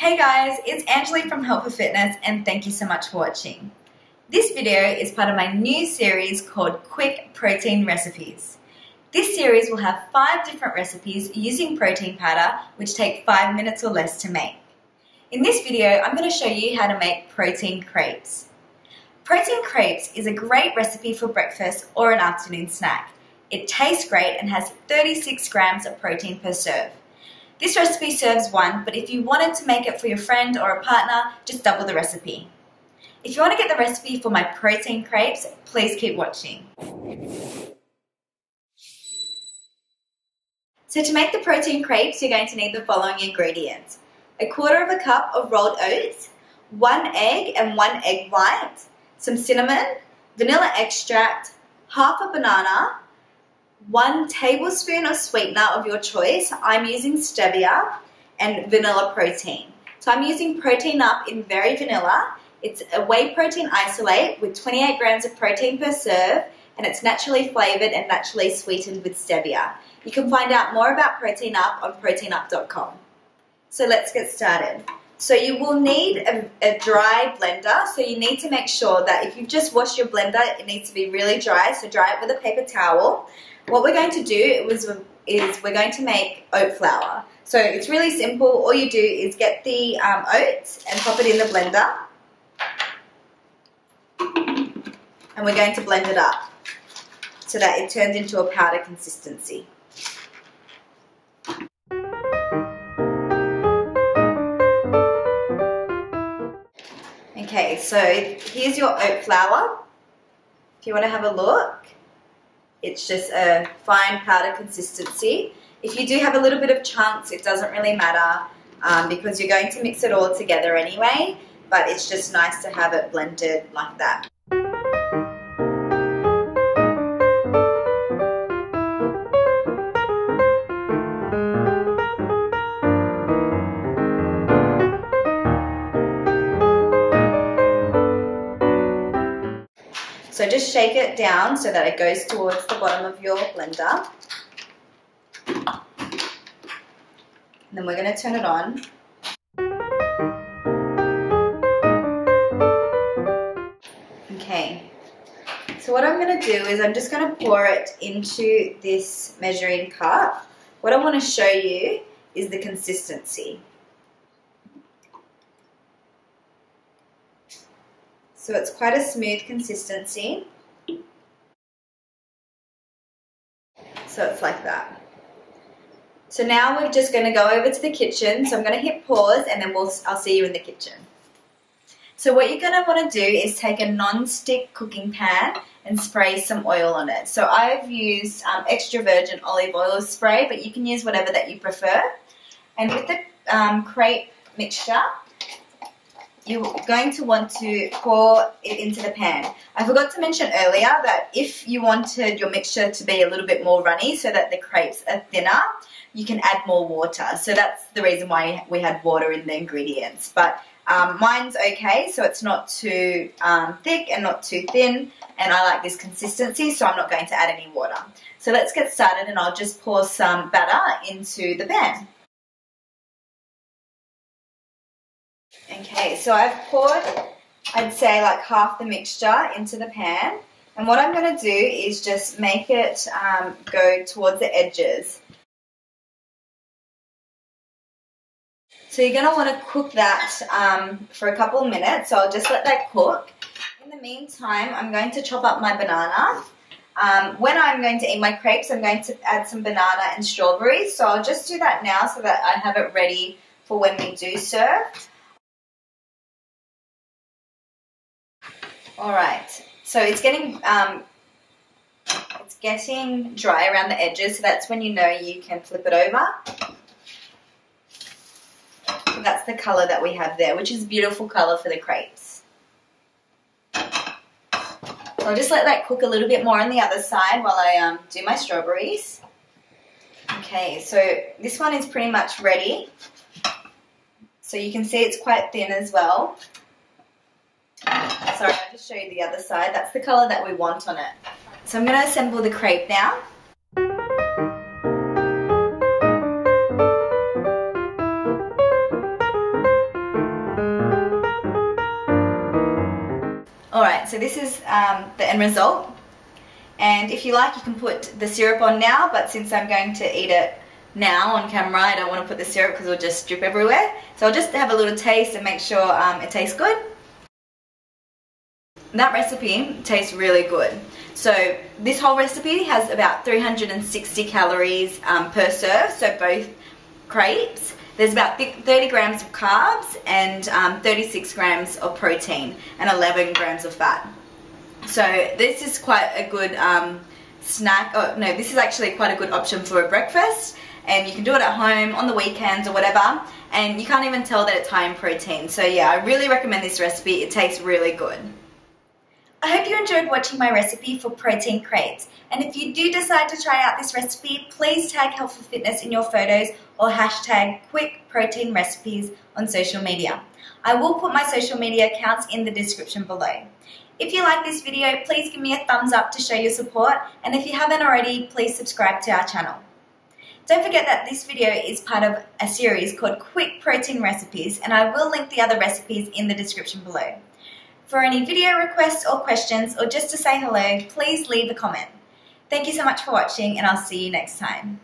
Hey guys, it's Angeli from Health for Fitness and thank you so much for watching. This video is part of my new series called Quick Protein Recipes. This series will have 5 different recipes using protein powder which take 5 minutes or less to make. In this video, I'm going to show you how to make protein crepes. Protein crepes is a great recipe for breakfast or an afternoon snack. It tastes great and has 36 grams of protein per serve. This recipe serves 1, but if you wanted to make it for your friend or a partner, just double the recipe. If you want to get the recipe for my protein crepes, please keep watching. So to make the protein crepes, you're going to need the following ingredients. 1/4 cup of rolled oats, 1 egg and 1 egg white, some cinnamon, vanilla extract, half a banana, 1 tablespoon of sweetener of your choice. I'm using stevia, and vanilla protein. So I'm using Protein Up in Very Vanilla. It's a whey protein isolate with 28 grams of protein per serve, and it's naturally flavored and naturally sweetened with stevia. You can find out more about Protein Up on proteinup.com. So let's get started. So you will need a dry blender, so you need to make sure that if you've just washed your blender, it needs to be really dry, so dry it with a paper towel. What we're going to do is we're going to make oat flour. So it's really simple. All you do is get the oats and pop it in the blender. And we're going to blend it up so that it turns into a powder consistency. Okay, so here's your oat flour. If you want to have a look. It's just a fine powder consistency. If you do have a little bit of chunks, it doesn't really matter because you're going to mix it all together anyway, but it's just nice to have it blended like that. So just shake it down so that it goes towards the bottom of your blender. And then we're going to turn it on. Okay, so what I'm going to do is I'm just going to pour it into this measuring cup. What I want to show you is the consistency. So it's quite a smooth consistency. So it's like that. So now we're just going to go over to the kitchen. So I'm going to hit pause and then I'll see you in the kitchen. So what you're going to want to do is take a non-stick cooking pan and spray some oil on it. So I've used extra virgin olive oil spray, but you can use whatever that you prefer. And with the crepe mixture, you're going to want to pour it into the pan. I forgot to mention earlier that if you wanted your mixture to be a little bit more runny so that the crepes are thinner, you can add more water. So that's the reason why we had water in the ingredients. But mine's okay, so it's not too thick and not too thin, and I like this consistency, so I'm not going to add any water. So let's get started, and I'll just pour some batter into the pan. Okay, so I've poured, I'd say like half the mixture into the pan, and what I'm going to do is just make it go towards the edges. So you're going to want to cook that for a couple of minutes, so I'll just let that cook. In the meantime, I'm going to chop up my banana. When I'm going to eat my crepes, I'm going to add some banana and strawberries, so I'll just do that now so that I have it ready for when we do serve. Alright, so it's getting dry around the edges, so that's when you know you can flip it over. So that's the colour that we have there, which is a beautiful colour for the crepes. So I'll just let that cook a little bit more on the other side while I do my strawberries. Okay, so this one is pretty much ready. So you can see it's quite thin as well. Sorry, I'll just show you the other side. That's the colour that we want on it. So I'm going to assemble the crepe now. Alright, so this is the end result. And if you like, you can put the syrup on now, but since I'm going to eat it now on camera, I don't want to put the syrup because it'll just drip everywhere. So I'll just have a little taste and make sure it tastes good. That recipe tastes really good. So this whole recipe has about 360 calories per serve, so both crepes. There's about 30 grams of carbs and 36 grams of protein and 11 grams of fat. So this is quite a good snack. Oh no, this is actually quite a good option for a breakfast, and you can do it at home on the weekends or whatever, and you can't even tell that it's high in protein. So yeah, I really recommend this recipe. It tastes really good. I hope you enjoyed watching my recipe for protein crepes, and if you do decide to try out this recipe, please tag Health for Fitness in your photos or hashtag quick protein recipes on social media. I will put my social media accounts in the description below. If you like this video, please give me a thumbs up to show your support, and if you haven't already, please subscribe to our channel. Don't forget that this video is part of a series called Quick Protein Recipes, and I will link the other recipes in the description below. For any video requests or questions, or just to say hello, please leave a comment. Thank you so much for watching, and I'll see you next time.